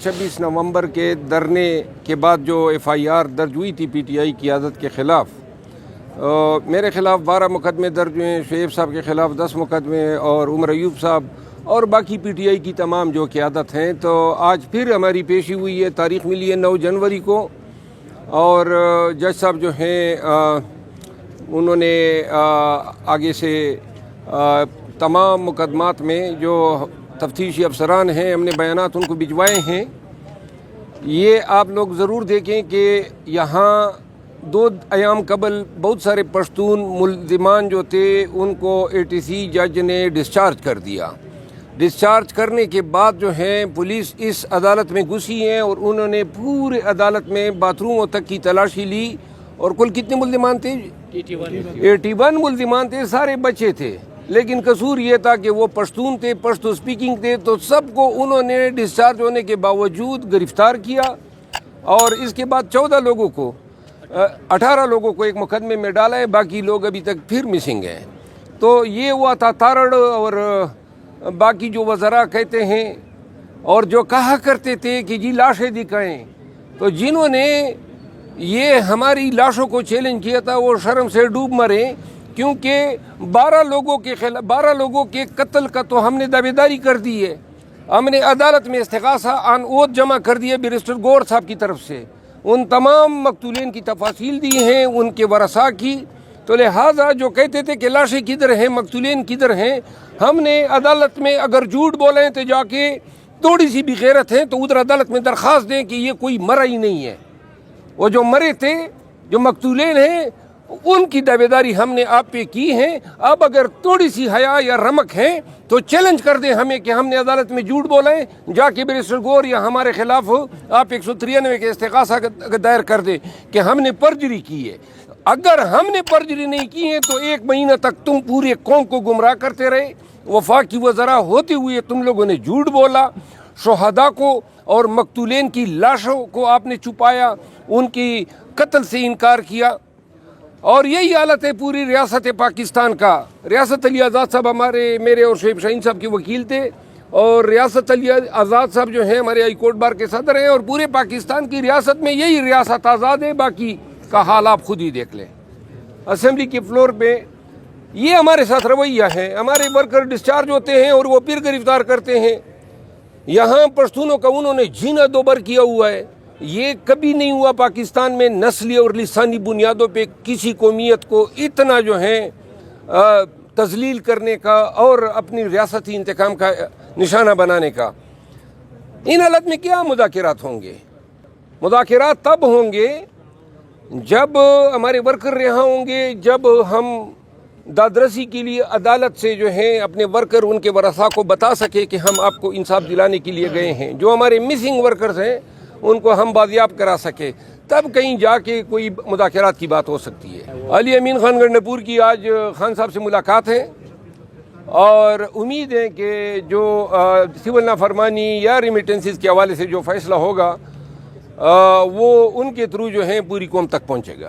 26 नवंबर के धरने के बाद जो एफआईआर दर्ज हुई थी पीटीआई की क़यादत के ख़िलाफ़, मेरे ख़िलाफ़ 12 मुकदमे दर्ज हुए, शुएब साहब के ख़िलाफ़ 10 मुकदमे और उमर अयूब साहब और बाकी पीटीआई की तमाम जो क़यादत हैं। तो आज फिर हमारी पेशी हुई है, तारीख़ मिली है 9 जनवरी को, और जज साहब जो हैं उन्होंने आगे से तमाम मुकदमात में जो तफ्तीशी अफसरान हैं हमने बयानात उनको भिजवाए हैं। ये आप लोग ज़रूर देखें कि यहाँ 2 अयाम कबल बहुत सारे पश्तून मुल्ज़िमान जो थे उनको एटीसी जज ने डिस्चार्ज कर दिया। डिस्चार्ज करने के बाद जो है पुलिस इस अदालत में घुसी है और उन्होंने पूरे अदालत में बाथरूमों तक की तलाशी ली। और कुल कितने मुल्ज़िमान थे? 81 मुल्ज़िमान थे, सारे बच्चे थे। लेकिन कसूर ये था कि वो पश्तून थे, पश्तो स्पीकिंग थे, तो सबको उन्होंने डिस्चार्ज होने के बावजूद गिरफ़्तार किया। और इसके बाद 14 लोगों को 18 लोगों को एक मुकदमे में डाला है, बाकी लोग अभी तक फिर मिसिंग हैं। तो ये हुआ था तारड़। और बाकी जो वज़रा कहते हैं और जो कहा करते थे कि जी लाशें दिखाएं, तो जिन्होंने ये हमारी लाशों को चैलेंज किया था वो शर्म से डूब मरे, क्योंकि 12 लोगों के कत्ल का तो हमने दावेदारी कर दी है। हमने अदालत में इस्तिग़ासा आन ओथ जमा कर दिया बैरिस्टर गौर साहब की तरफ से, उन तमाम मकतूलीन की तफासील दी हैं, उनके वरसा की। तो लिहाजा जो कहते थे कि लाशें किधर हैं, मकतूलीन किधर हैं, हमने अदालत में अगर झूठ बोलें तो जाके थोड़ी सी भी गैरत है तो उधर अदालत में दरख्वास्त दें कि ये कोई मरा ही नहीं है। वो जो मरे थे, जो मकतूलीन हैं, उनकी दावेदारी हमने आप पे की है। अब अगर थोड़ी सी हया या रमक है तो चैलेंज कर दें हमें कि हमने अदालत में झूठ बोला है, जाके बैरिस्टर गौर या हमारे खिलाफ आप 193 के इस्तिग़ासा दायर कर दे कि हमने पर्जरी की है। अगर हमने पर्जरी नहीं की है तो 1 महीना तक तुम पूरे कौम को गुमराह करते रहे। वफाकी वज़रा होते हुए तुम लोगों ने झूठ बोला, शुहदा को और मकतूलीन की लाशों को आपने छुपाया, उनकी कत्ल से इनकार किया। और यही हालत है पूरी रियासत पाकिस्तान का। रियासत अली आज़ाद साहब मेरे और शुएब शाहीन साहब के वकील थे, और रियासत अली आज़ाद साहब जो हैं हमारे हाई कोर्ट बार के सदर हैं। और पूरे पाकिस्तान की रियासत में यही रियासत आज़ाद है, बाकी का हाल आप खुद ही देख लें। असेंबली के फ्लोर पे ये हमारे साथ रवैया है। हमारे वर्कर डिस्चार्ज होते हैं और वो फिर गिरफ्तार करते हैं। यहाँ पश्तूनों का उन्होंने जीना दोबर किया हुआ है। ये कभी नहीं हुआ पाकिस्तान में नस्ली और लिसानी बुनियादों पे किसी कौमियत को इतना जो है तजलील करने का और अपनी रियासती इंतकाम का निशाना बनाने का। इन हालत में क्या मुज़ाकरात होंगे? मुज़ाकरात तब होंगे जब हमारे वर्कर रिहा होंगे, जब हम दादरसी के लिए अदालत से जो है अपने वर्कर उनके वरसा को बता सके कि हम आपको इंसाफ दिलाने के लिए गए हैं। जो हमारे मिसिंग वर्कर्स हैं उनको हम बाजियाब करा सके, तब कहीं जाके कोई मुज़ाकरात की बात हो सकती है। अली अमीन खान गंडपुर की आज खान साहब से मुलाकात है, और उम्मीद है कि जो सिविल नाफरमानी या रिमिटेंसेस के हवाले से जो फ़ैसला होगा वो उनके थ्रू जो है पूरी कौम तक पहुँचेगा।